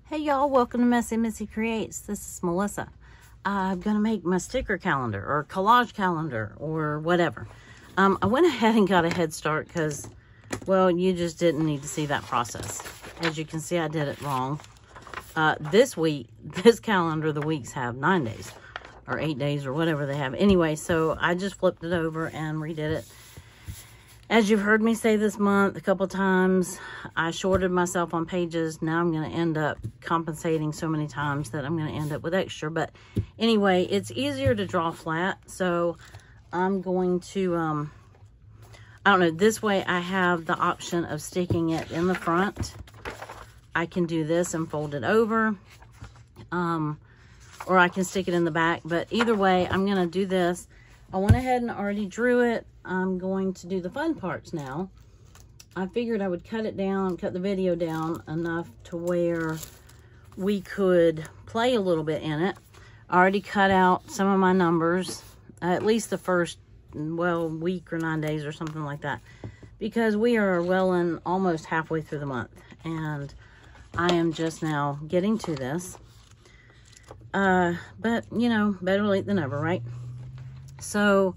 Hey y'all, welcome to Messy Missy Creates. This is Melissa. I'm gonna make my sticker calendar or collage calendar or whatever. I went ahead and got a head start because, well, you just didn't need to see that process. As you can see, I did it wrong. This week, this calendar, the weeks have 9 days or 8 days or whatever they have. Anyway, so I just flipped it over and redid it. As you've heard me say this month a couple times, I shorted myself on pages. Now I'm going to end up compensating so many times that I'm going to end up with extra. But anyway, it's easier to draw flat. So I'm going to, I don't know, this way I have the option of sticking it in the front. I can do this and fold it over. Or I can stick it in the back. But either way, I'm going to do this. I went ahead and already drew it. I'm going to do the fun parts now. I figured I would cut the video down enough to where we could play a little bit in it. I already cut out some of my numbers, at least the first, well, week or 9 days or something like that, because we are well in almost halfway through the month, and I am just now getting to this. But, you know, better late than never, right? So,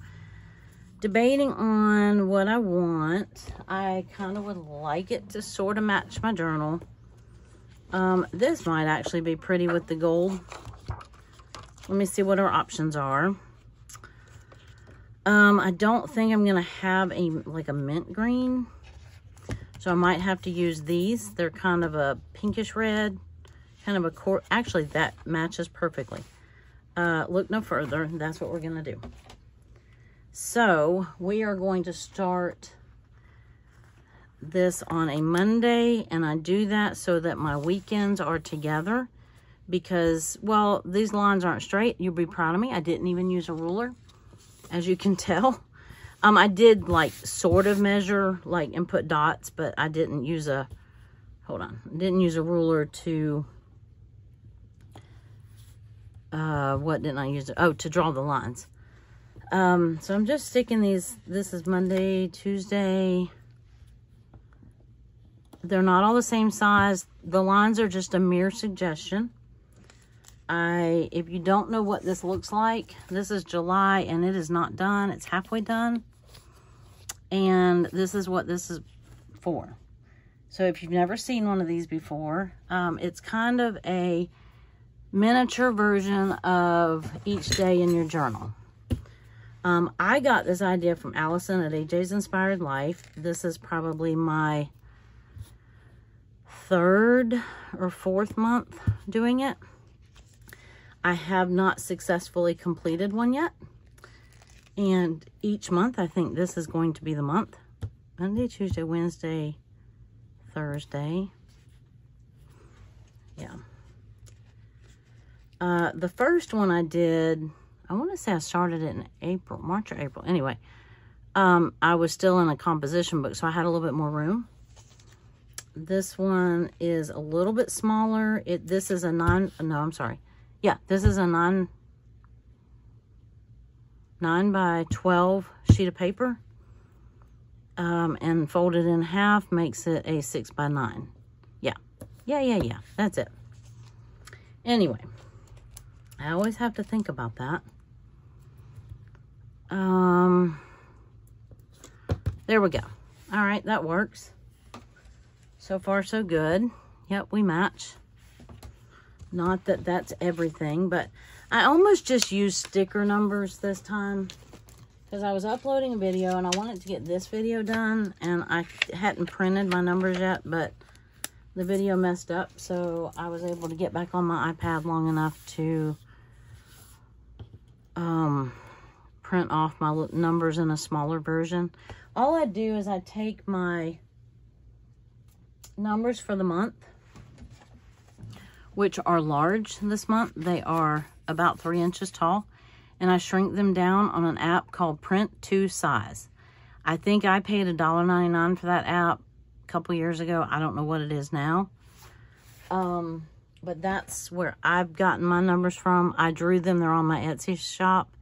debating on what I want. I kind of would like it to sort of match my journal. This might actually be pretty with the gold. Let me see what our options are. I don't think I'm going to have like a mint green. So I might have to use these. They're kind of a pinkish red. Kind of a actually, that matches perfectly. Look no further. That's what we're going to do. So we are going to start this on a Monday, and I do that so that my weekends are together because, well, these lines aren't straight. You'll be proud of me. I didn't even use a ruler, as you can tell. I did like sort of measure like and put dots, but I didn't use a, didn't use a ruler to, what didn't I use? Oh, to draw the lines. So I'm just sticking these. This is Monday, Tuesday. They're not all the same size. The lines are just a mere suggestion. If you don't know what this looks like, this is July and it is not done. It's halfway done. And this is what this is for. So if you've never seen one of these before, it's kind of a miniature version of each day in your journal. I got this idea from Allison at AJ's Inspired Life. This is probably my 3rd or 4th month doing it. I have not successfully completed one yet. And each month, I think this is going to be the month. Monday, Tuesday, Wednesday, Thursday. Yeah. The first one I did, I want to say I started it in April, March or April. Anyway, I was still in a composition book, so I had a little bit more room. This one is a little bit smaller. This is a this is a 9 by 12 sheet of paper. And folded in half makes it a 6 by 9. Yeah. That's it. Anyway, I always have to think about that. There we go. All right, that works. So far, so good. Yep, we match. Not that that's everything, but I almost just used sticker numbers this time because I was uploading a video and I wanted to get this video done, and I hadn't printed my numbers yet, but the video messed up, so I was able to get back on my iPad long enough to print off my numbers in a smaller version. All I do is I take my numbers for the month, which are large this month. They are about 3 inches tall, and I shrink them down on an app called Print to Size. I think I paid $1.99 for that app a couple years ago. I don't know what it is now. But that's where I've gotten my numbers from. I drew them. They're on my Etsy shop.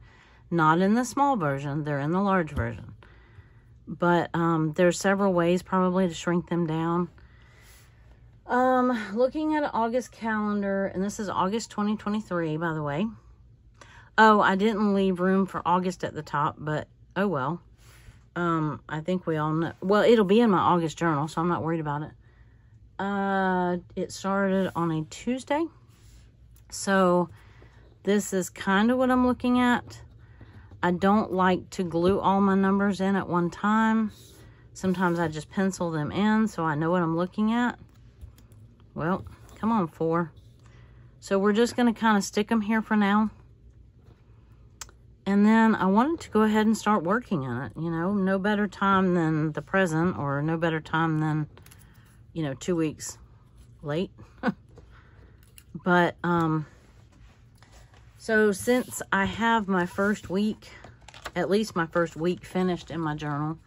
Not in the small version. They're in the large version. But there's several ways probably to shrink them down. Looking at an August calendar, and this is August 2023, by the way. Oh, I didn't leave room for August at the top, but oh well. I think we all know. Well, it'll be in my August journal, so I'm not worried about it. It started on a Tuesday. So this is kind of what I'm looking at. I don't like to glue all my numbers in at one time. Sometimes I just pencil them in so I know what I'm looking at. Well, come on, 4. So we're just going to kind of stick them here for now. And then I wanted to go ahead and start working on it. You know, no better time than the present, or no better time than, you know, 2 weeks late. But, so since I have my first week, at least my first week finished in my journal,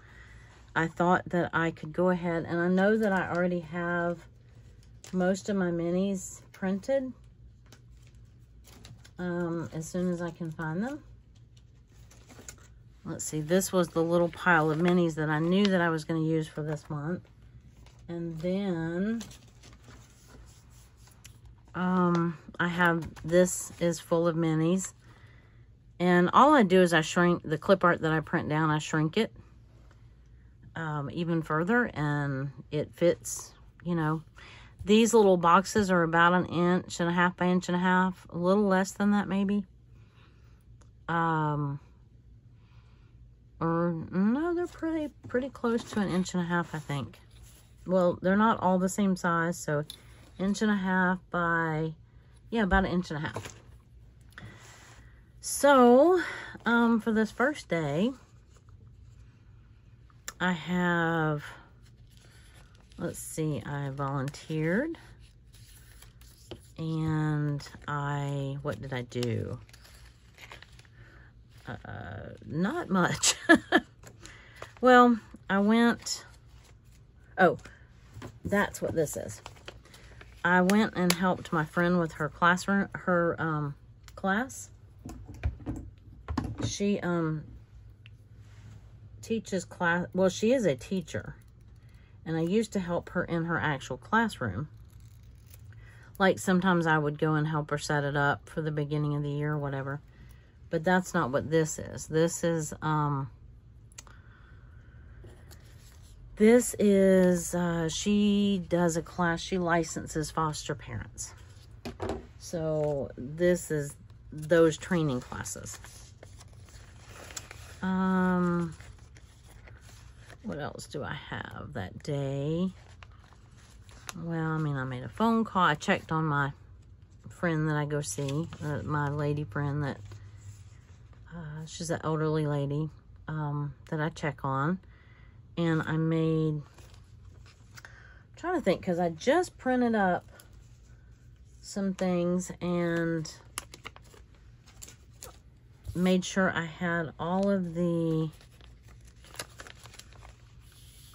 I thought that I could go ahead, and I know that I already have most of my minis printed as soon as I can find them. Let's see, this was the little pile of minis that I knew that I was going to use for this month. And then I have, this is full of minis. And all I do is I shrink the clip art that I print down, I shrink it even further, and it fits, you know. These little boxes are about 1.5 inches by 1.5 inches, a little less than that maybe. Or no, they're pretty close to 1.5 inches, I think. Well, they're not all the same size, so 1.5 inches by, yeah, about 1.5 inches. So, for this first day, I have, let's see, I volunteered, and what did I do? Not much. Well, I went, oh, that's what this is. I went and helped my friend with her classroom, her class. She teaches class, well, she is a teacher, and I used to help her in her actual classroom. Like sometimes I would go and help her set it up for the beginning of the year or whatever. But that's not what this is. This is, she does a class, she licenses foster parents. So this is those training classes. What else do I have that day? Well, I mean, I made a phone call. I checked on my friend that I go see, my lady friend that, she's an elderly lady that I check on. And I made, I'm trying to think, because I just printed up some things and made sure I had all of the,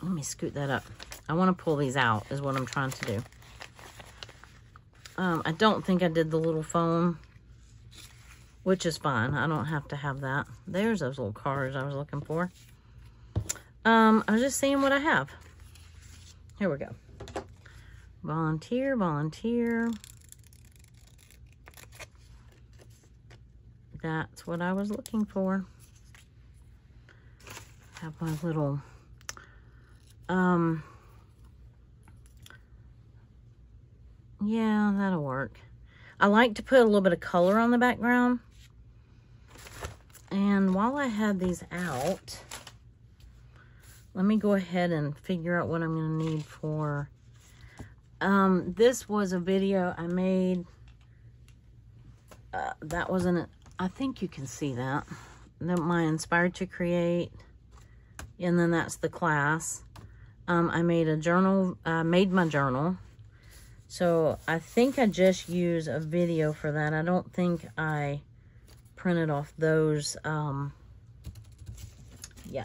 let me scoot that up. I want to pull these out is what I'm trying to do. I don't think I did the little foam, which is fine. I don't have to have that. There's those little cards I was looking for. I was just seeing what I have. Here we go. Volunteer, volunteer. That's what I was looking for. Have my little, yeah, that'll work. I like to put a little bit of color on the background. And while I had these out, let me go ahead and figure out what I'm going to need for, this was a video I made, that wasn't, I think you can see that my Inspired to Create, and then that's the class. I made a journal, made my journal, so I think I just use a video for that. I don't think I printed off those, yeah.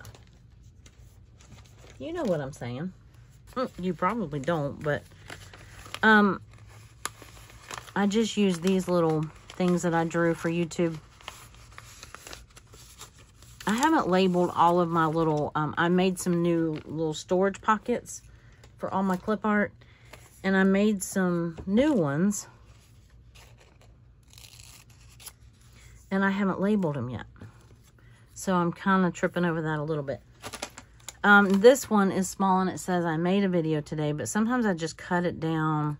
You know what I'm saying. You probably don't, but I just use these little things that I drew for YouTube. I haven't labeled all of my little, I made some new little storage pockets for all my clip art. And I made some new ones. And I haven't labeled them yet. So I'm kind of tripping over that a little bit. This one is small and it says I made a video today, but sometimes I just cut it down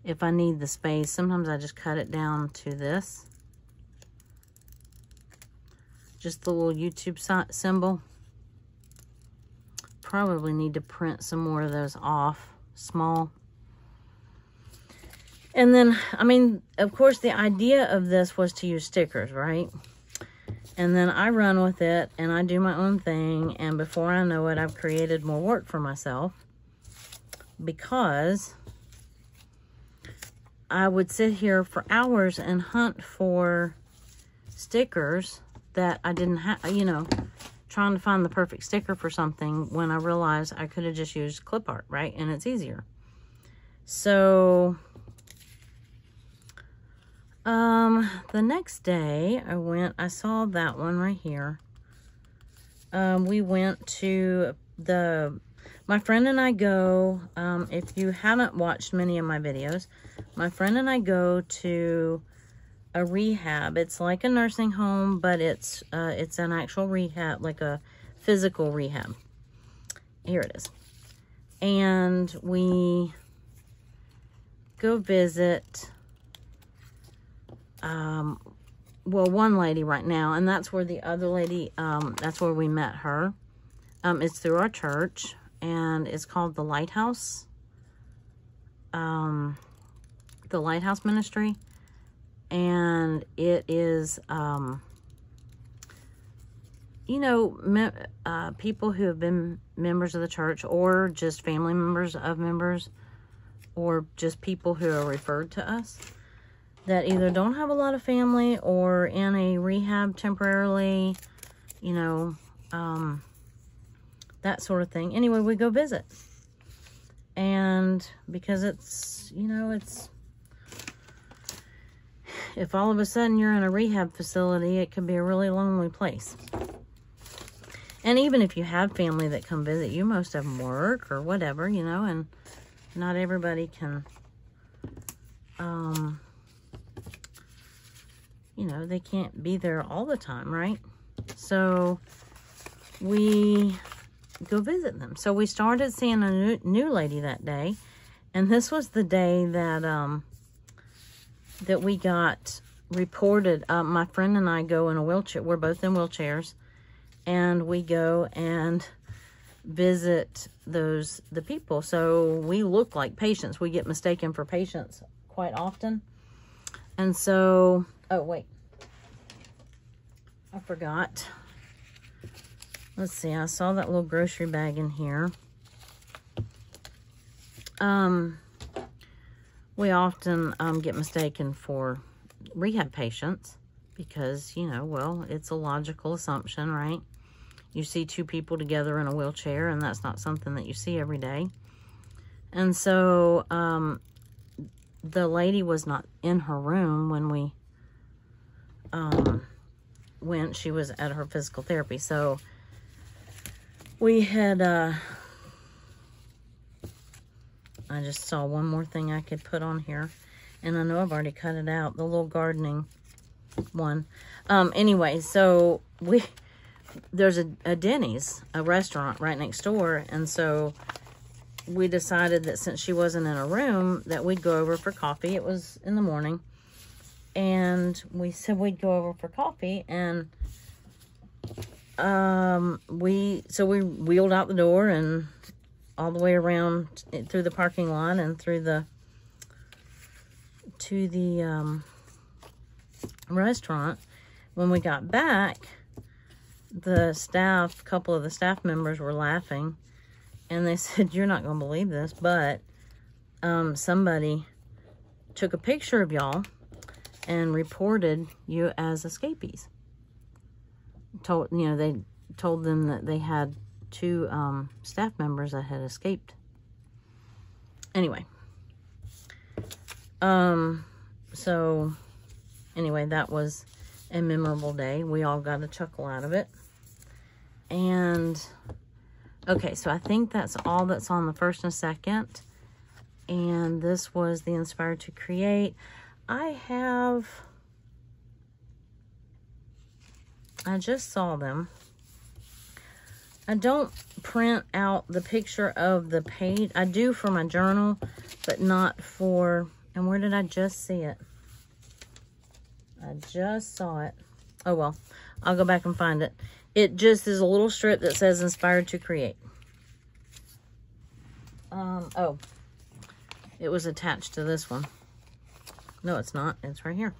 if I need the space. Sometimes I just cut it down to this. Just the little YouTube symbol. Probably need to print some more of those off, small. And then, I mean, of course, the idea of this was to use stickers, right? And then I run with it, and I do my own thing, and before I know it, I've created more work for myself, because I would sit here for hours and hunt for stickers that I didn't have, you know, trying to find the perfect sticker for something when I realized I could have just used clip art, right? And it's easier. So the next day I saw that one right here. We went to my friend and I go, if you haven't watched many of my videos, my friend and I go to a rehab. It's like a nursing home, but it's an actual rehab, like a physical rehab. Here it is. And we go visit, well, one lady right now, and that's where the other lady, that's where we met her. It's through our church, and it's called the Lighthouse Ministry. And it is, you know, people who have been members of the church, or just family members of members, or just people who are referred to us, that either don't have a lot of family or in a rehab temporarily, you know, that sort of thing. Anyway, we go visit. And because it's, you know, it's, if all of a sudden you're in a rehab facility, it can be a really lonely place. And even if you have family that come visit you, most of them work or whatever, you know, and not everybody can, you know, they can't be there all the time, right? So we go visit them. So we started seeing a new lady that day. And this was the day that, that we got reported. My friend and I go in a wheelchair. We're both in wheelchairs. And we go and visit the people. So we look like patients. We get mistaken for patients quite often. And so, oh wait, I forgot. Let's see, I saw that little grocery bag in here. We often get mistaken for rehab patients because, you know, well, it's a logical assumption, right? You see two people together in a wheelchair, and that's not something that you see every day. And so the lady was not in her room when we went. She was at her physical therapy. So we had, I just saw one more thing I could put on here. And I know I've already cut it out, the little gardening one. Anyway, so there's a Denny's, a restaurant right next door. And so we decided that since she wasn't in a room, that we'd go over for coffee. It was in the morning. And we said we'd go over for coffee. And we wheeled out the door and all the way around through the parking lot and through to the restaurant. When we got back, a couple of the staff members were laughing, and they said, "You're not going to believe this, but somebody took a picture of y'all and reported you as escapees." They told them that they had two staff members that had escaped. Anyway, so anyway, that was a memorable day. We all got a chuckle out of it. And okay, so I think that's all that's on the first and second. and this was the Inspired to Create. I just saw them. I don't print out the picture of the page. I do for my journal, but not for, and where did I just see it? I just saw it. Oh, well, I'll go back and find it. It just is a little strip that says Inspired to Create. Oh, it was attached to this one. No, it's not. It's right here.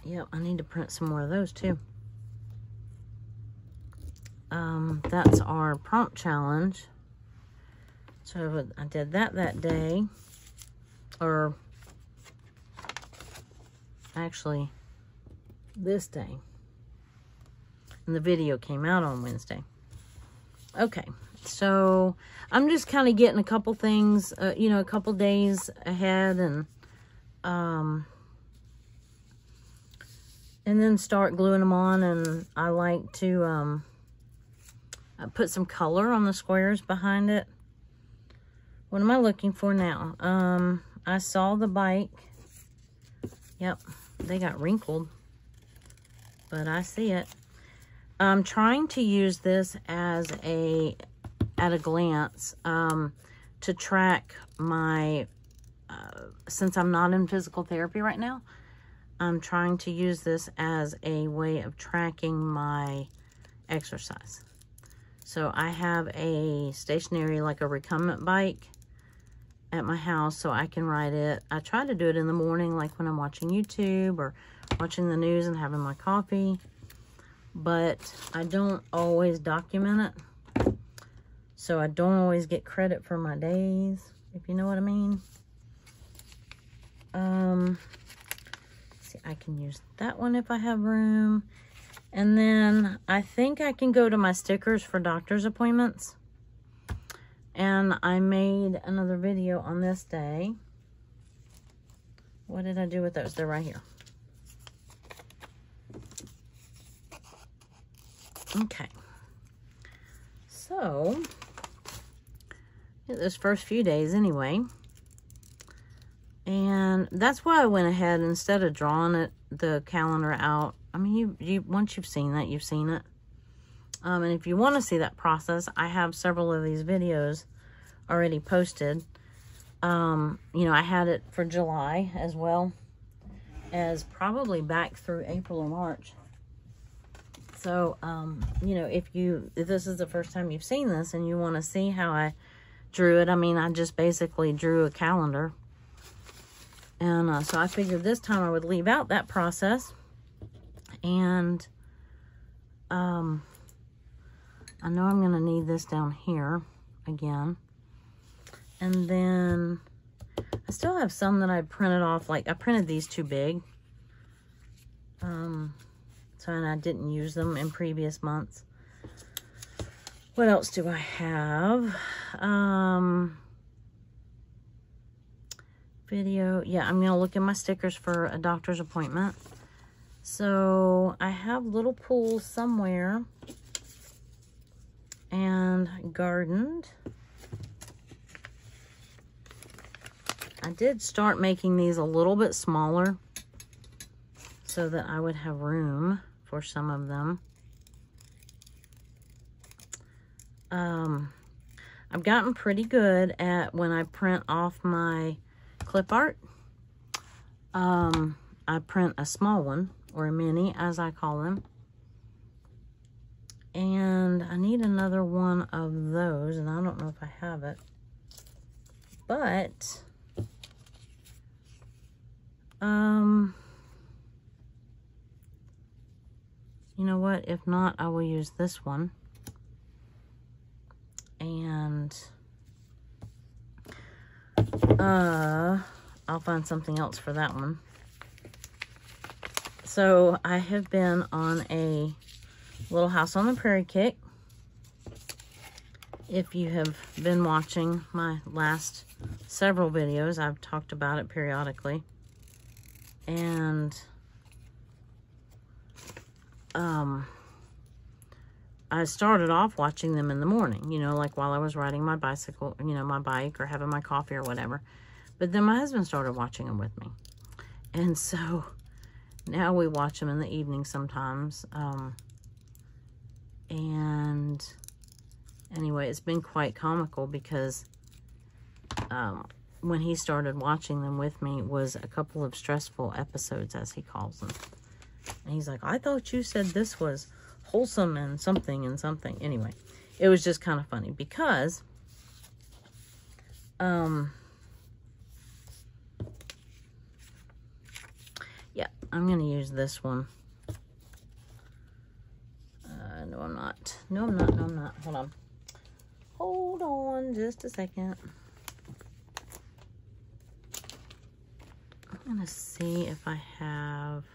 Yep, I need to print some more of those too. That's our prompt challenge. So I did that day. Or actually this day. And the video came out on Wednesday. Okay, so I'm just kind of getting a couple things, you know, a couple days ahead, and then start gluing them on. And I like to put some color on the squares behind it. What am I looking for now? I saw the bike. Yep, they got wrinkled, but I see it. I'm trying to use this as at a glance, to track my, since I'm not in physical therapy right now, I'm trying to use this as a way of tracking my exercise. So I have a stationary, like a recumbent bike at my house, so I can ride it. I try to do it in the morning, like when I'm watching YouTube or watching the news and having my coffee, but I don't always document it. So I don't always get credit for my days, if you know what I mean. See, I can use that one if I have room. And then I think I can go to my stickers for doctor's appointments. And I made another video on this day. What did I do with those? They're right here. Okay. So, those first few days anyway. And that's why I went ahead, instead of drawing it, the calendar out. I mean, you once you've seen that, you've seen it. And if you want to see that process, I have several of these videos already posted. You know, I had it for July as well as probably back through April or March. So, you know, if this is the first time you've seen this and you want to see how I drew it, I mean, I just basically drew a calendar. And so I figured this time I would leave out that process. And I know I'm going to need this down here again. And then I still have some that I printed off. Like, I printed these too big. And I didn't use them in previous months. What else do I have? Video. Yeah, I'm going to look at my stickers for a doctor's appointment. So I have little pools somewhere. And gardened. I did start making these a little bit smaller so that I would have room for some of them. I've gotten pretty good at, when I print off my clip art, I print a small one, or a mini as I call them. And I need another one of those, and I don't know if I have it. But you know what? If not, I will use this one. And I'll find something else for that one. So I have been on a Little House on the Prairie kick. If you have been watching my last several videos, I've talked about it periodically. And I started off watching them in the morning, you know, like while I was riding my bicycle, you know, my bike, or having my coffee or whatever. But then my husband started watching them with me. And so now we watch them in the evening sometimes. And anyway, it's been quite comical because when he started watching them with me was a couple of stressful episodes, as he calls them. And he's like, I thought you said this was wholesome and something and something. Anyway, it was just kind of funny because yeah, I'm going to use this one. No, I'm not. No, I'm not. No, I'm not. Hold on. Hold on just a second. I'm going to see if I have...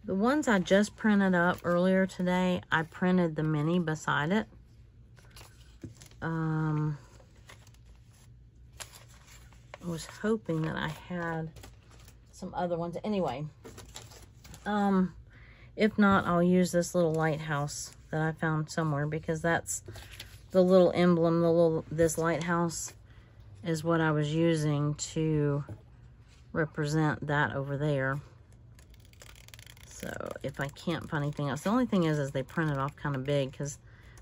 the ones I just printed up earlier today, I printed the mini beside it. I was hoping that I had some other ones. Anyway, if not, I'll use this little lighthouse that I found somewhere, because that's the little emblem, this lighthouse is what I was using to represent that over there. So if I can't find anything else, the only thing is they printed off kind of big, because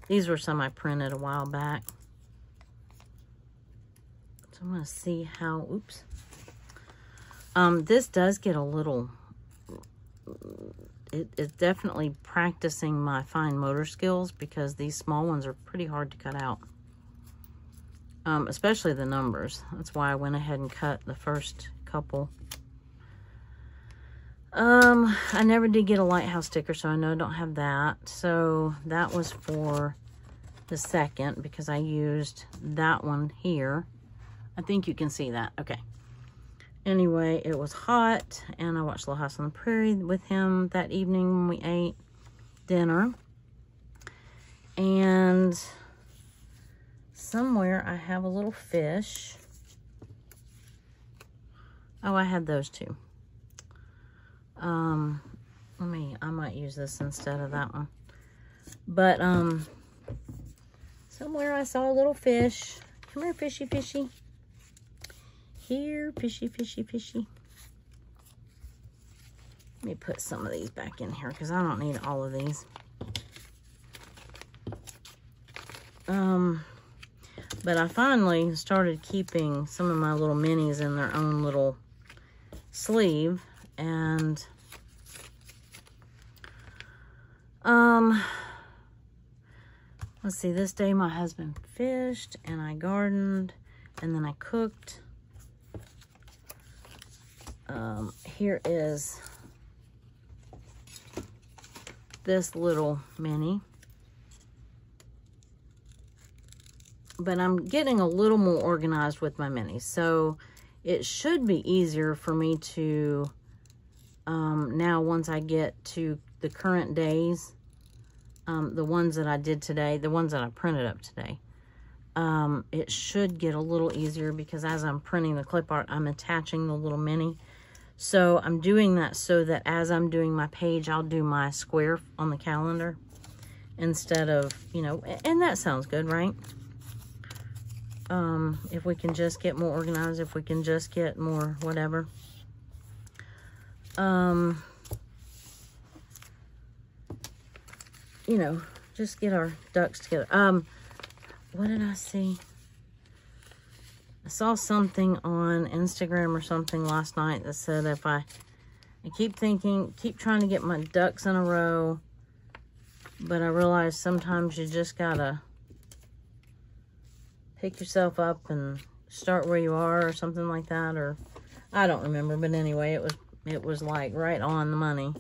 these were some I printed a while back. So I'm going to see how, oops. This does get a little, it's definitely practicing my fine motor skills, because these small ones are pretty hard to cut out. Especially the numbers. That's why I went ahead and cut the first couple. I never did get a lighthouse sticker, so I know I don't have that. So that was for the second, because I used that one here. I think you can see that. Okay. Anyway, it was hot, and I watched Little House on the Prairie with him that evening when we ate dinner. And somewhere I have a little fish. Oh, I had those too. I might use this instead of that one. But, somewhere I saw a little fish. Come here, fishy, fishy. Here, fishy, fishy, fishy. Let me put some of these back in here, because I don't need all of these. But I finally started keeping some of my little minis in their own little sleeve. And let's see, this day my husband fished and I gardened and then I cooked. Here is this little mini. But I'm getting a little more organized with my minis. So it should be easier for me to, now once I get to the current days, the ones that I did today, the ones that I printed up today, it should get a little easier, because as I'm printing the clip art, I'm attaching the little mini. So I'm doing that so that as I'm doing my page, I'll do my square on the calendar instead of, you know, and that sounds good, right? If we can just get more organized, if we can just get more whatever. You know, just get our ducks together. What did I see? I saw something on Instagram or something last night that said if I keep trying to get my ducks in a row, but I realize sometimes you just gotta pick yourself up and start where you are, or something like that, or I don't remember, but anyway, it was like right on the money.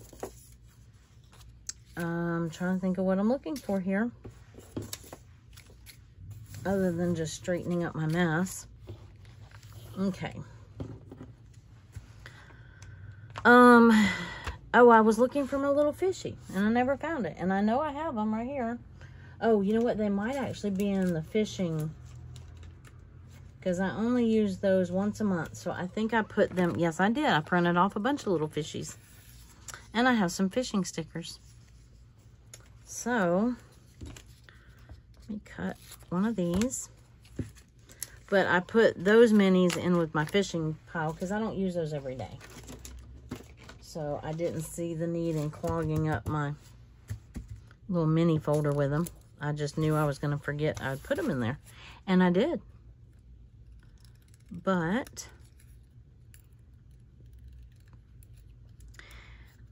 I'm trying to think of what I'm looking for here, other than just straightening up my mess. Okay. Oh, I was looking for my little fishy, and I never found it, and I know I have them right here. Oh, you know what? They might actually be in the fishing because I only use those once a month. So I think I put them, yes I did, I printed off a bunch of little fishies. And I have some fishing stickers. So, let me cut one of these. But I put those minis in with my fishing pile because I don't use those every day. So I didn't see the need in clogging up my little mini folder with them. I just knew I was going to forget I'd put them in there. And I did. But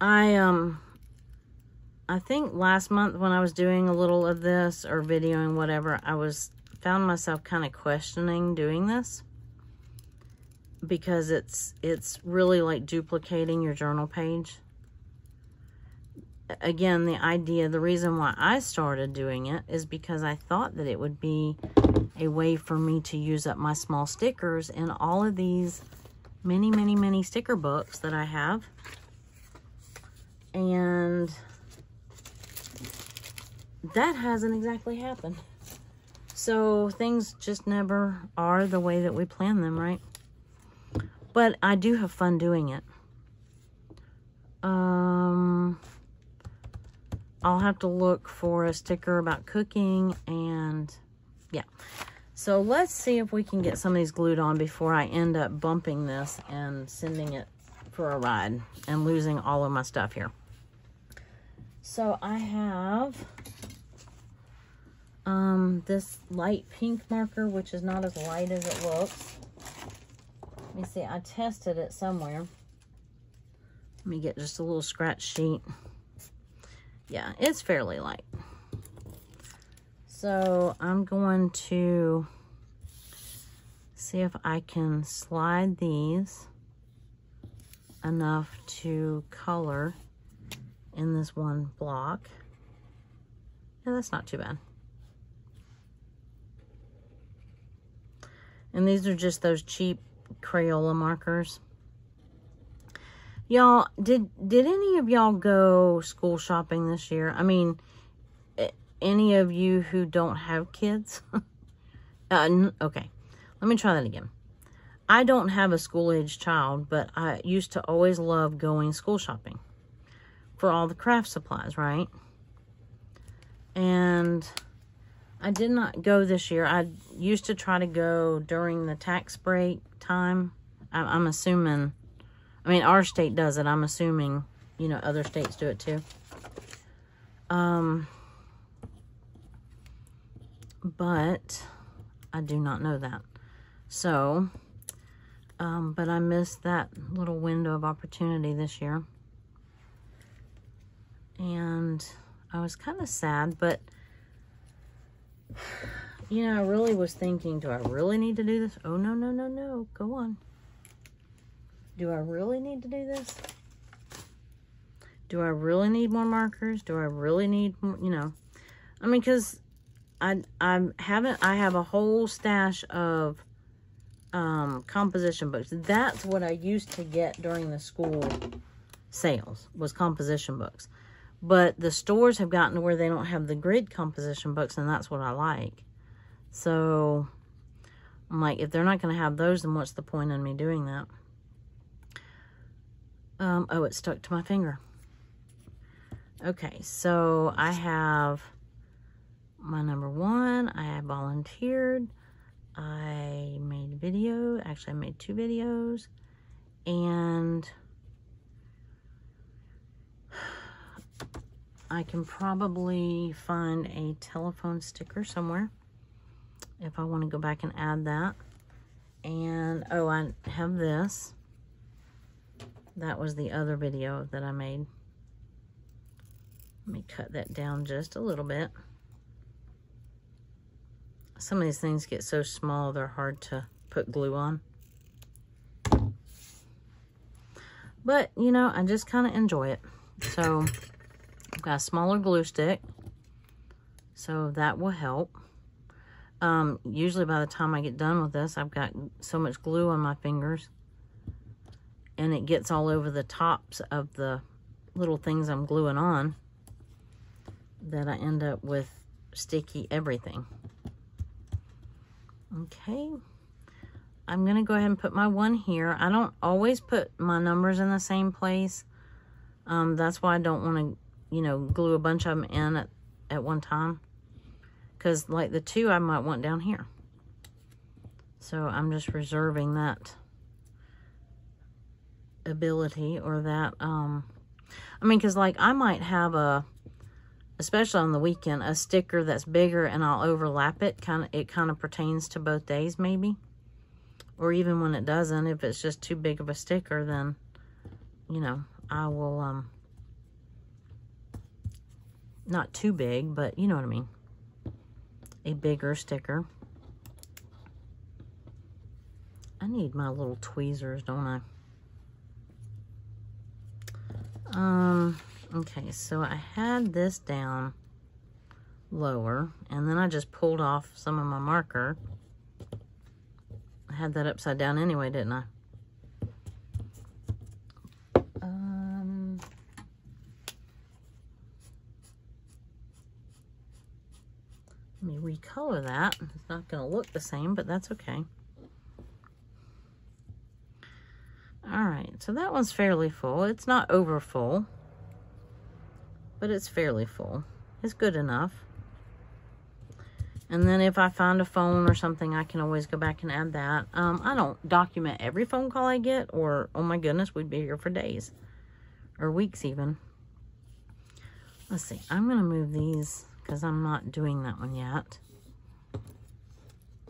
I think last month when I was doing a little of this or videoing whatever, found myself kind of questioning doing this because it's really like duplicating your journal page. Again, the reason why I started doing it is because I thought that it would be a way for me to use up my small stickers in all of these mini sticker books that I have. And that hasn't exactly happened. So things just never are the way that we plan them, right? But I do have fun doing it. I'll have to look for a sticker about cooking and yeah. So let's see if we can get some of these glued on before I end up bumping this and sending it for a ride and losing all of my stuff here. So I have this light pink marker, which is not as light as it looks. Let me see, I tested it somewhere. Let me get just a little scratch sheet. Yeah, it's fairly light. So I'm going to see if I can slide these enough to color in this one block. Yeah, that's not too bad. And these are just those cheap Crayola markers. Y'all, did any of y'all go school shopping this year? I mean, any of you who don't have kids? Okay, let me try that again. I don't have a school-age child, but I used to always love going school shopping for all the craft supplies, right? And I did not go this year. I used to try to go during the tax break time. I'm assuming, I mean, our state does it. I'm assuming, you know, other states do it too. But I do not know that. So, but I missed that little window of opportunity this year. And I was kind of sad, but you know, I really was thinking, do I really need to do this? Oh, no, no, no, no. Go on. Do I really need to do this? Do I really need more markers? Do I really need more, you know? I mean, because I have a whole stash of composition books. That's what I used to get during the school sales, was composition books. But the stores have gotten to where they don't have the grid composition books, and that's what I like. So I'm like, if they're not going to have those, then what's the point in me doing that? Oh, it stuck to my finger. Okay, so I have my number 1. I volunteered. I made a video. Actually, I made 2 videos. And I can probably find a telephone sticker somewhere if I want to go back and add that. And, oh, I have this. That was the other video that I made. Let me cut that down just a little bit. Some of these things get so small, they're hard to put glue on. But, you know, I just kind of enjoy it. So, I've got a smaller glue stick. So, that will help. Usually by the time I get done with this, I've got so much glue on my fingers. And it gets all over the tops of the little things I'm gluing on that I end up with sticky everything. Okay, I'm going to go ahead and put my 1 here. I don't always put my numbers in the same place. That's why I don't want to, you know, glue a bunch of them in at one time. Because like the 2 I might want down here. So I'm just reserving that ability or that, I mean, because like I might have especially on the weekend, a sticker that's bigger and I'll overlap it. It kind of pertains to both days maybe. Or even when it doesn't, if it's just too big of a sticker, then, you know, I will, not too big, but you know what I mean. A bigger sticker. I need my little tweezers, don't I? Okay, so I had this down lower, and then I just pulled off some of my marker. I had that upside down anyway, didn't I? Let me recolor that. It's not going to look the same, but that's okay. All right, so that one's fairly full. It's not over full, but it's fairly full. It's good enough. And then if I find a phone or something, I can always go back and add that. I don't document every phone call I get, or, oh my goodness, we'd be here for days. Or weeks even. Let's see, I'm going to move these, because I'm not doing that one yet.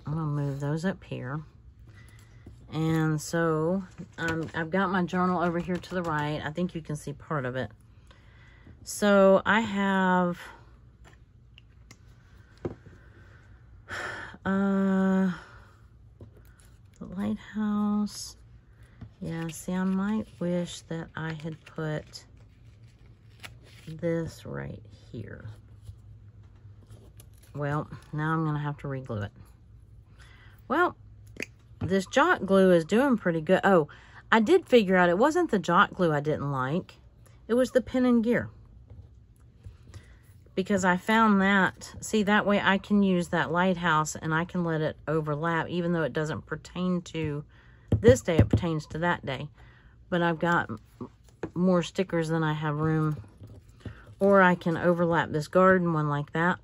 I'm going to move those up here. And so, I've got my journal over here to the right. I think you can see part of it. So, I have... the lighthouse. Yeah, see, I might wish that I had put this right here. Well, now I'm going to have to re-glue it. Well, this Jot glue is doing pretty good. Oh, I did figure out it wasn't the Jot glue I didn't like. It was the Pin and Gear. Because I found that, see, that way I can use that lighthouse and I can let it overlap, even though it doesn't pertain to this day, it pertains to that day. But I've got more stickers than I have room. Or I can overlap this garden one like that,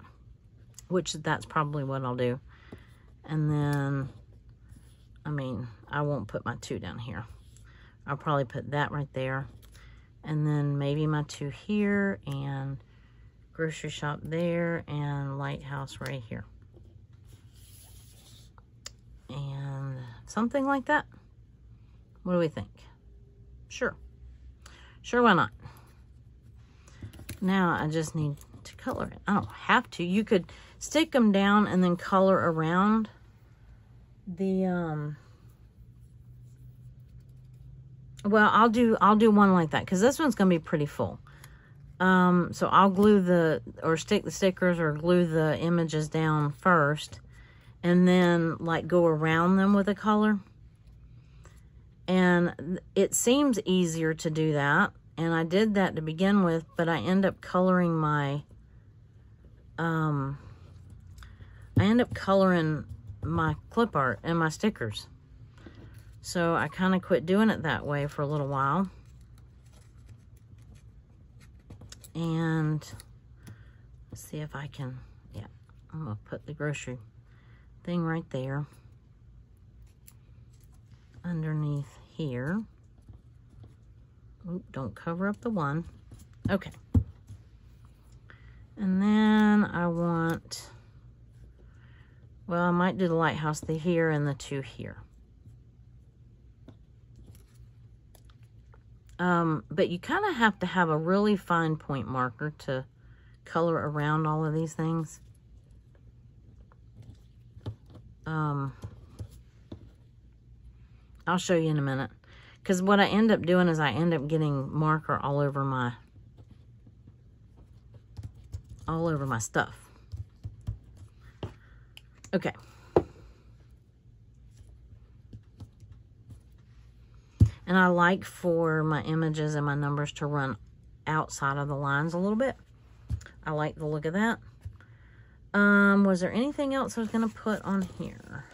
which that's probably what I'll do. And then, I mean, I won't put my 2 down here. I'll probably put that right there. And then maybe my 2 here, and grocery shop there, and lighthouse right here. And something like that. What do we think? Sure. Sure, why not? Now I just need to color it. I don't have to. You could stick them down and then color around the well, I'll do one like that, because this one's gonna be pretty full. So I'll glue or stick the stickers or glue the images down first, and then like go around them with a color. And it seems easier to do that, and I did that to begin with, but I end up coloring my clip art and my stickers. So I kind of quit doing it that way for a little while. And let's see if I can, yeah, I'm going to put the grocery thing right there underneath here. Oop, don't cover up the one. Okay. And then I want, well, I might do the lighthouse here and the 2 here. But you kind of have to have a really fine point marker to color around all of these things. I'll show you in a minute. Because what I end up doing is I end up getting marker all over my stuff. Okay. And I like for my images and my numbers to run outside of the lines a little bit. I like the look of that. Was there anything else I was going to put on here?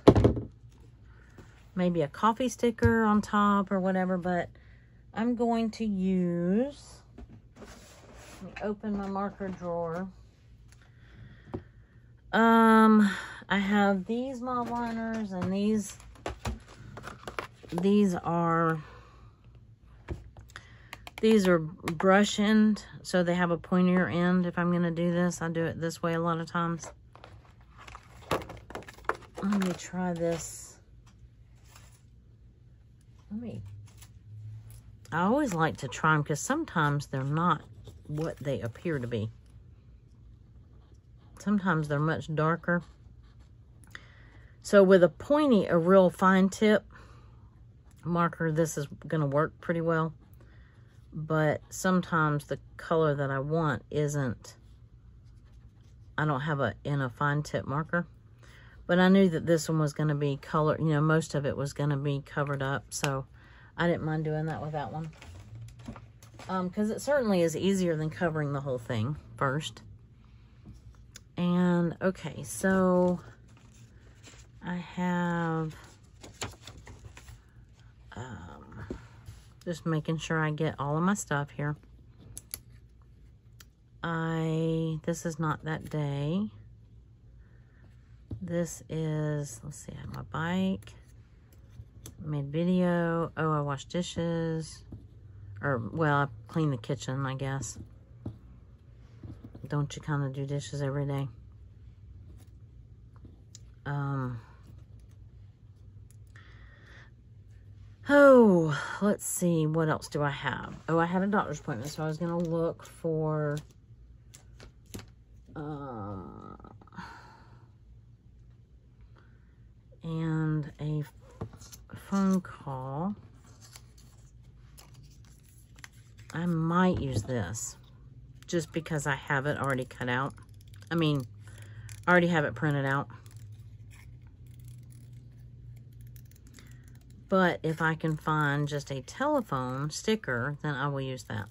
maybe a coffee sticker on top or whatever, but I'm going to use, let me open my marker drawer. I have these mob liners, and these are brush end, so they have a pointier end. If I'm going to do this, I do it this way a lot of times. Let me try this. I always like to try them because sometimes they're not what they appear to be. Sometimes they're much darker. So with a real fine tip marker, this is going to work pretty well. But sometimes the color that I want isn't, I don't have in a fine tip marker. But I knew that this one was going to be colored, you know, most of it was going to be covered up. So I didn't mind doing that with that one. Because it certainly is easier than covering the whole thing first. And, okay, so I have, just making sure I get all of my stuff here. This is not that day. This is, let's see, I have my bike. I made video. Oh, I washed dishes. Or, well, I cleaned the kitchen, I guess. Don't you kind of do dishes every day? Oh, let's see. What else do I have? Oh, I had a doctor's appointment, so I was going to look for... and a phone call. I might use this just because I have it already cut out. I mean, I already have it printed out. But if I can find just a telephone sticker, then I will use that.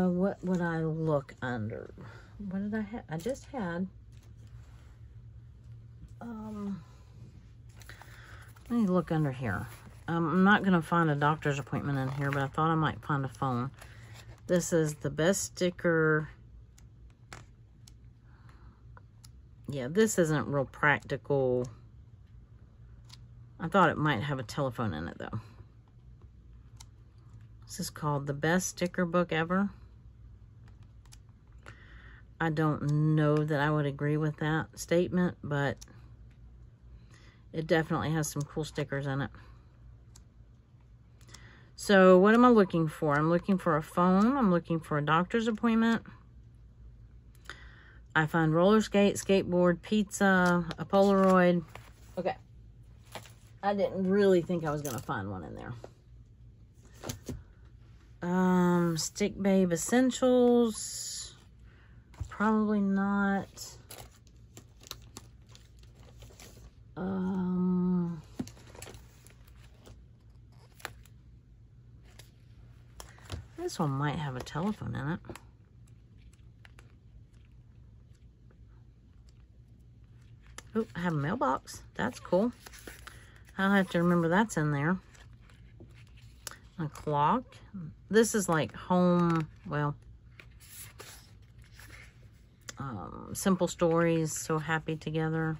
What would I look under? What did I have? I just had, let me look under here. I'm not going to find a doctor's appointment in here, but I thought I might find a phone. This is the best sticker. Yeah, this isn't real practical. I thought it might have a telephone in it, though. This is called The Best Sticker Book Ever. I don't know that I would agree with that statement, but it definitely has some cool stickers in it. So what am I looking for? I'm looking for a phone. I'm looking for a doctor's appointment. I find roller skate, skateboard, pizza, a Polaroid. Okay. I didn't really think I was going to find one in there. Stick Babe Essentials. Probably not. This one might have a telephone in it. Oh, I have a mailbox. That's cool. I'll have to remember that's in there. A clock. This is like home, well, Simple Stories, So Happy Together.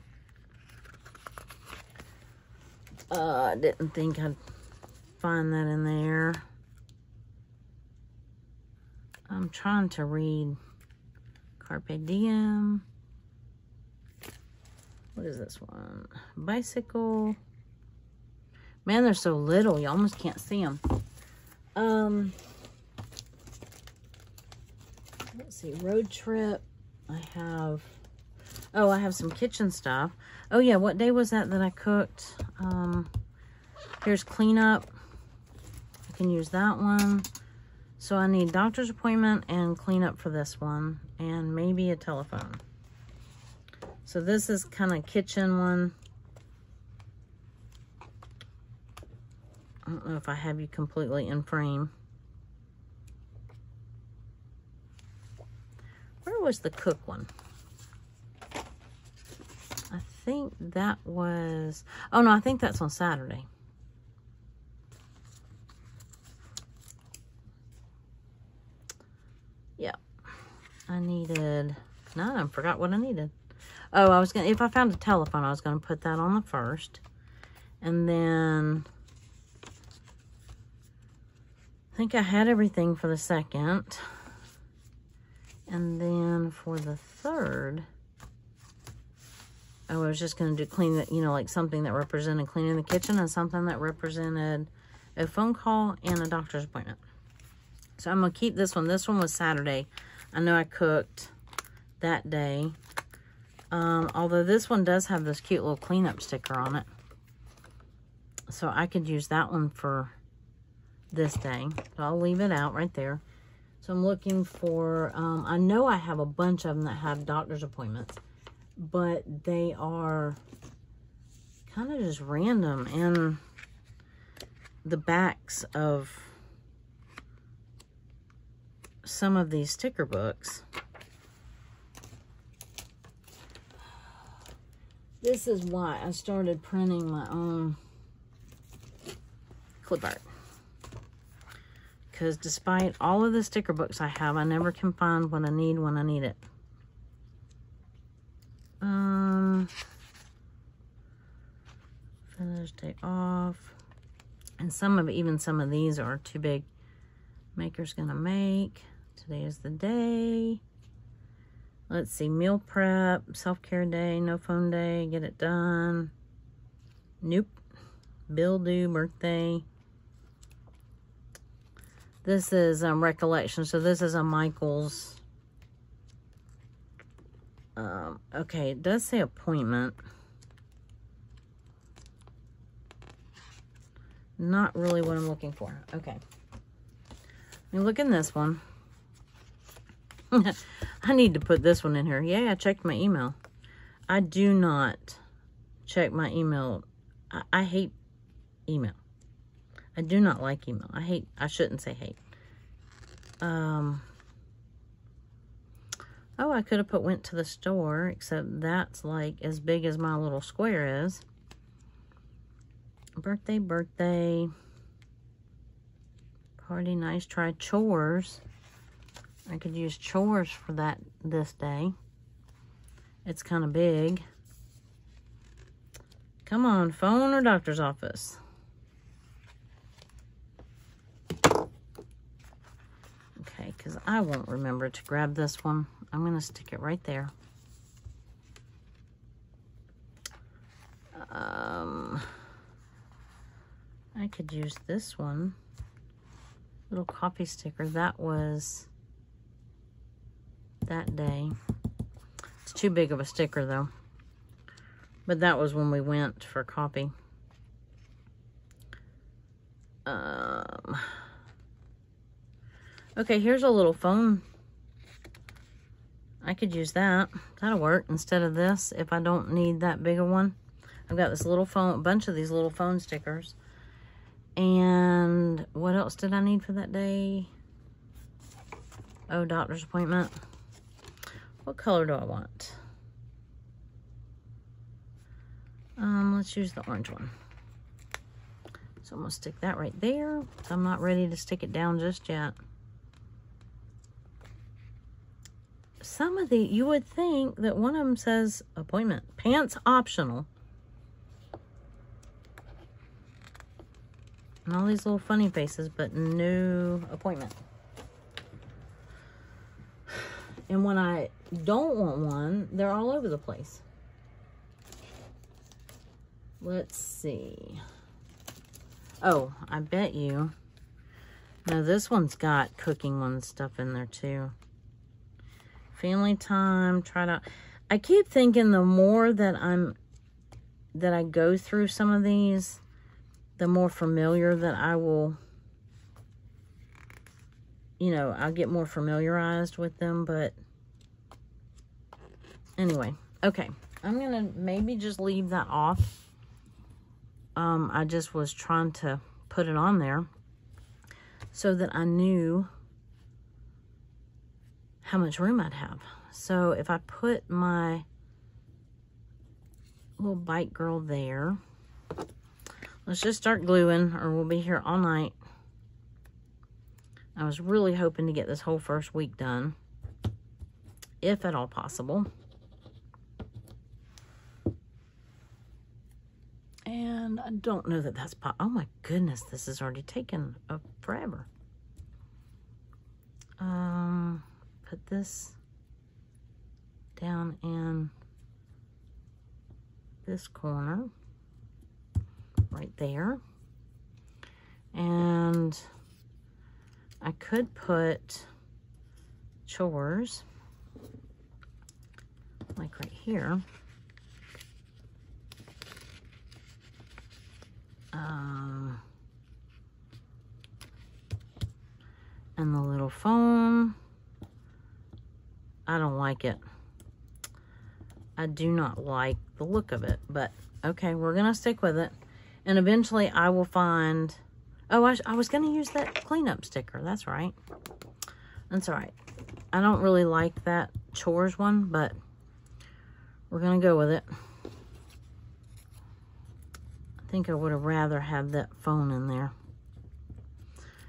I didn't think I'd find that in there. I'm trying to read Carpe Diem. What is this one? Bicycle. Man, they're so little, you almost can't see them. Let's see, Road Trip. I have some kitchen stuff. Oh yeah, what day was that I cooked? Here's cleanup. I can use that one. So I need doctor's appointment and cleanup for this one, and maybe a telephone. So this is kind of kitchen one. I don't know if I have you completely in frame. Where was the cook one? I think that was, oh no, I think that's on Saturday. Yeah. I needed, no, I forgot what I needed. Oh, I was going to, if I found a telephone, I was going to put that on the first. And then, I think I had everything for the second. And then for the third, I was just going to do clean, you know, like something that represented cleaning the kitchen and something that represented a phone call and a doctor's appointment. So I'm going to keep this one. This one was Saturday. I know I cooked that day. Although this one does have this cute little cleanup sticker on it. So I could use that one for this day. So I'll leave it out right there. So I'm looking for, I know I have a bunch of them that have doctor's appointments. But they are kind of just random in the backs of some of these sticker books. This is why I started printing my own clip art. Because despite all of the sticker books I have, I never can find what I need when I need it. Father's Day off. And even some of these are too big. Maker's gonna make. Today is the day. Let's see, meal prep, self-care day, no phone day, get it done. Nope. Bill due, birthday. This is recollection, so this is a Michael's. Okay, it does say appointment. Not really what I'm looking for. Okay. Let me look in this one. I need to put this one in here. Yeah, I checked my email. I do not check my email. I hate email. I do not like email. I shouldn't say hate. Oh, I could have put went to the store, except that's like as big as my little square is. Birthday. Party, nice try. Chores. I could use chores for this day. It's kind of big. Come on, phone or doctor's office. Okay, because I won't remember to grab this one. I'm going to stick it right there. I could use this one. Little coffee sticker. That was that day. It's too big of a sticker though. But that was when we went for coffee. Okay, here's a little phone. I could use that. That'll work instead of this if I don't need that bigger one. I've got this little phone, a bunch of these little phone stickers. And what else did I need for that day? Oh, doctor's appointment. What color do I want? Let's use the orange one. So I'm gonna stick that right there. I'm not ready to stick it down just yet. Some of the, you would think that one of them says appointment. Pants optional. And all these little funny faces, but no appointment. And when I don't want one, they're all over the place. Let's see. Oh, I bet you. No, this one's got cooking one stuff in there too. Family time, try to. I keep thinking the more that I go through some of these, the more familiar that I will, you know, I'll get more familiarized with them. But anyway, okay. I'm going to maybe just leave that off. I just was trying to put it on there so that I knew how much room I'd have. So if I put my little bike girl there, let's just start gluing or we'll be here all night. I was really hoping to get this whole first week done, if at all possible. And I don't know that that's oh my goodness, this has already taken forever. Put this down in this corner right there. And I could put chores like right here. And the little phone, I don't like it. I do not like the look of it, but okay, we're gonna stick with it. And eventually I will find, oh, I was gonna use that cleanup sticker. That's right. That's all right. I don't really like that chores one, but we're gonna go with it. I think I would have rather had that phone in there.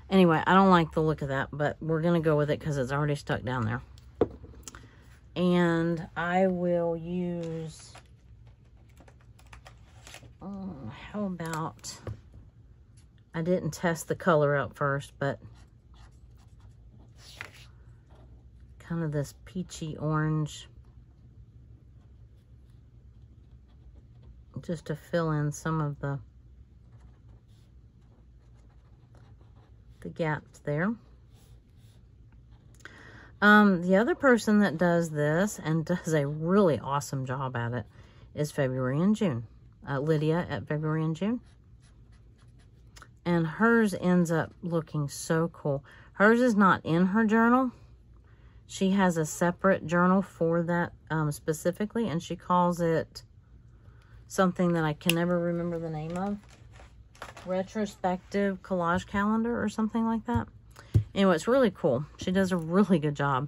Anyway, I don't like the look of that, but we're gonna go with it because it's already stuck down there. And I will use, how about, I didn't test the color out first, but kind of this peachy orange, just to fill in some of the gaps there. The other person that does this and does a really awesome job at it is February and June. Lydia at February and June. And hers ends up looking so cool. Hers is not in her journal. She has a separate journal for that specifically, and she calls it something that I can never remember the name of. Retrospective Collage Calendar or something like that. Anyway, it's really cool. She does a really good job.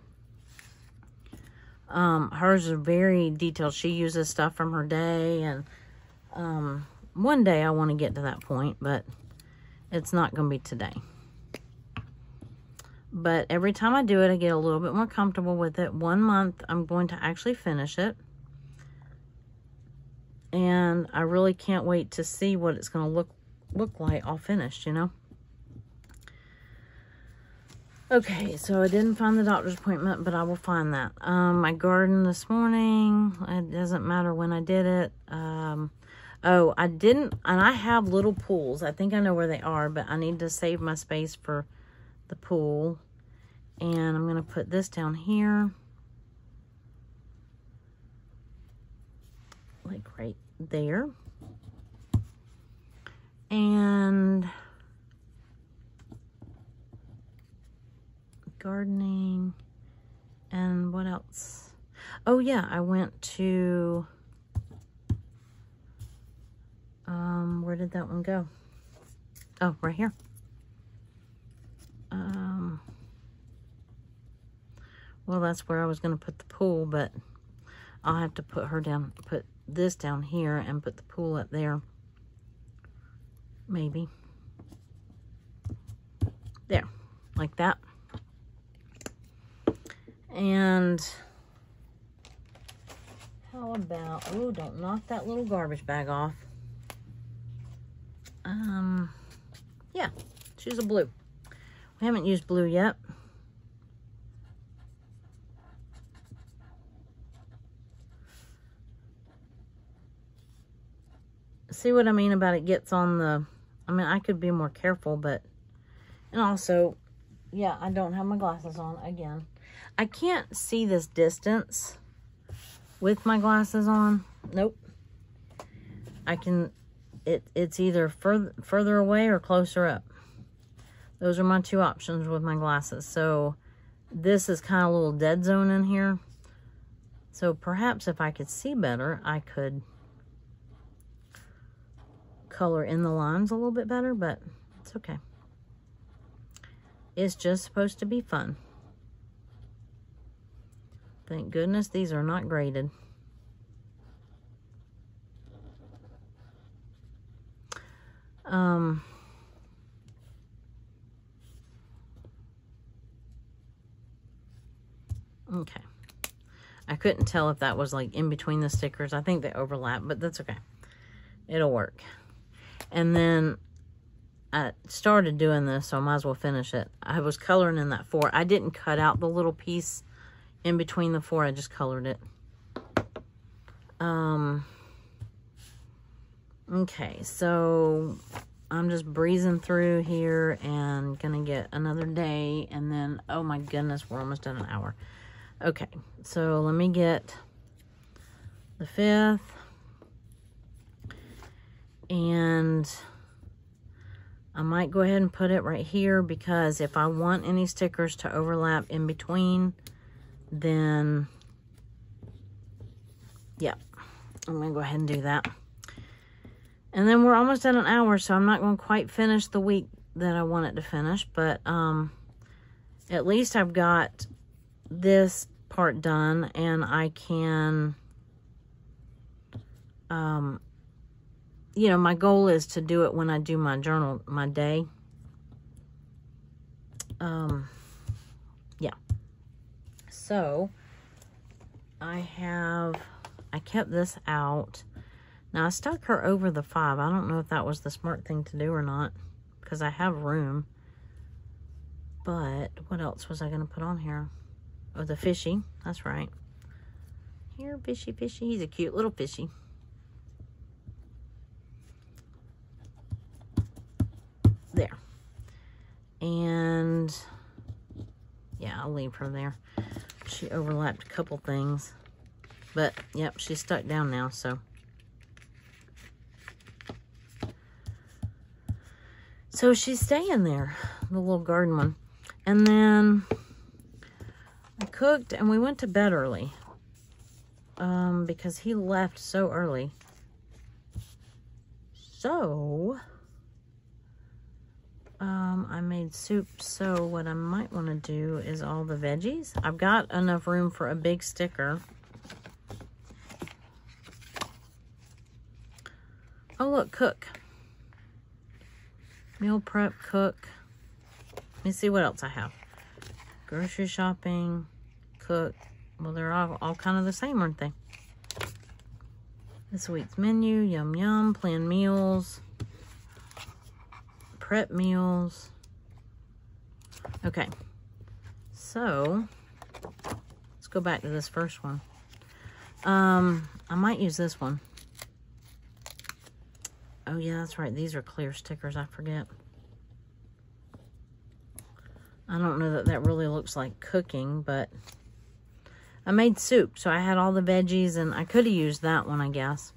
Hers are very detailed. She uses stuff from her day, and one day I want to get to that point, but it's not going to be today. But every time I do it, I get a little bit more comfortable with it. 1 month, I'm going to actually finish it. And I really can't wait to see what it's going to look like all finished, you know. Okay, so I didn't find the doctor's appointment, but I will find that. My garden this morning, it doesn't matter when I did it. Oh, I didn't, and I have little pools. I think I know where they are, but I need to save my space for the pool. And I'm going to put this down here. Like right there. And gardening. And what else? Oh yeah, I went to, where did that one go? Oh, right here. Well, that's where I was going to put the pool, but I'll have to put this down here and put the pool up there. Maybe. There, like that. And how about, oh, don't knock that little garbage bag off. Yeah, choose a blue. We haven't used blue yet. See what I mean about it gets on the, I mean, I could be more careful, but, and also, yeah, I don't have my glasses on again. I can't see this distance with my glasses on. Nope. I can, it's either further away or closer up. Those are my two options with my glasses. So this is kind of a little dead zone in here. So perhaps if I could see better, I could color in the lines a little bit better, but it's okay. It's just supposed to be fun. Thank goodness these are not graded. Okay. I couldn't tell if that was like in between the stickers. I think they overlap, but that's okay. It'll work. And then I started doing this, so I might as well finish it. I was coloring in that 4. I didn't cut out the little piece in between the 4. I just colored it. Okay, so I'm just breezing through here and gonna get another day, and then, oh my goodness, we're almost at an hour. Okay, so let me get the 5th, and I might go ahead and put it right here, because if I want any stickers to overlap in between, then yeah, I'm gonna go ahead and do that. And then we're almost at an hour, so I'm not going to quite finish the week that I want it to finish, but at least I've got this part done, and I can, you know, my goal is to do it when I do my journal, my day. Yeah. So, I kept this out. Now, I stuck her over the 5. I don't know if that was the smart thing to do or not, because I have room. But what else was I going to put on here? Oh, the fishy. That's right. Here, fishy, fishy. He's a cute little fishy. There. And, yeah, I'll leave her there. She overlapped a couple things. But, yep, she's stuck down now, so. So she's staying there, the little garden one. And then I cooked and we went to bed early. Because he left so early. So, I made soup. So what I might want to do is all the veggies. I've got enough room for a big sticker. Oh, look, cook. Meal prep, cook. Let me see what else I have. Grocery shopping, cook. Well, they're all kind of the same, aren't they? This week's menu, yum yum, plan meals, prep meals. Okay, so let's go back to this first one. I might use this one. Oh yeah, that's right. These are clear stickers. I forget. I don't know that that really looks like cooking, but I made soup, so I had all the veggies, and I could have used that one, I guess.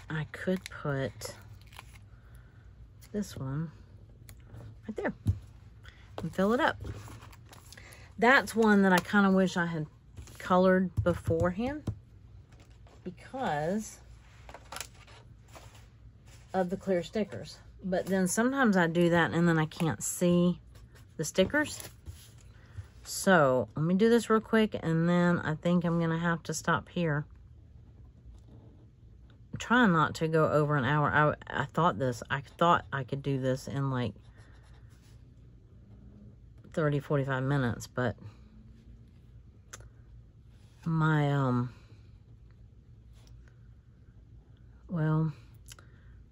I could put this one right there and fill it up. That's one that I kind of wish I had colored beforehand, because of the clear stickers. But then sometimes I do that and then I can't see the stickers. So let me do this real quick, and then I think I'm gonna have to stop here. I'm trying not to go over an hour. I thought I could do this in like 30-45 minutes, but my well,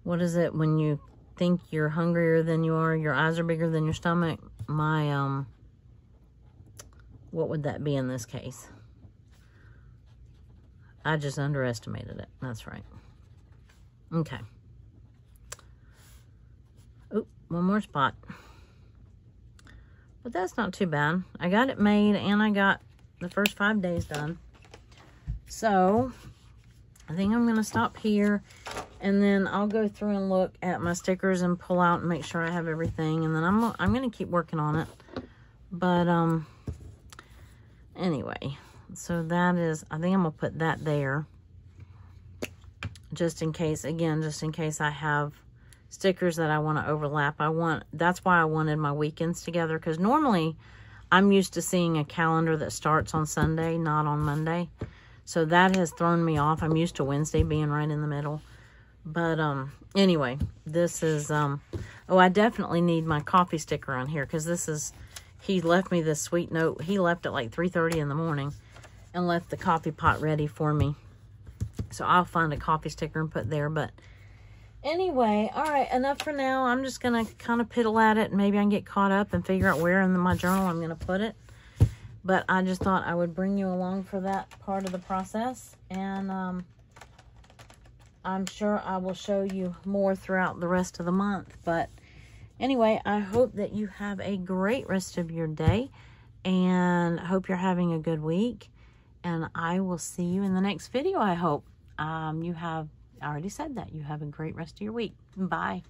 what is it when you think you're hungrier than you are, your eyes are bigger than your stomach? My what would that be in this case? I just underestimated it. That's right. Okay. Oh, one more spot. But that's not too bad. I got it made, and I got the first 5 days done. So, I think I'm going to stop here, and then I'll go through and look at my stickers and pull out and make sure I have everything, and then I'm going to keep working on it. But, anyway, so that is, I think I'm going to put that there, just in case, again, just in case I have stickers that I want to overlap. That's why I wanted my weekends together, because normally I'm used to seeing a calendar that starts on Sunday, not on Monday. So that has thrown me off. I'm used to Wednesday being right in the middle. But anyway, this is, oh, I definitely need my coffee sticker on here, because this is, he left me this sweet note. He left at like 3:30 in the morning and left the coffee pot ready for me. So I'll find a coffee sticker and put there. But anyway, all right, enough for now. I'm just going to kind of piddle at it, and maybe I can get caught up and figure out where in my journal I'm going to put it. But I just thought I would bring you along for that part of the process. And I'm sure I will show you more throughout the rest of the month. But anyway, I hope that you have a great rest of your day. And I hope you're having a good week. And I will see you in the next video, I hope. I already said that. You have a great rest of your week. Bye.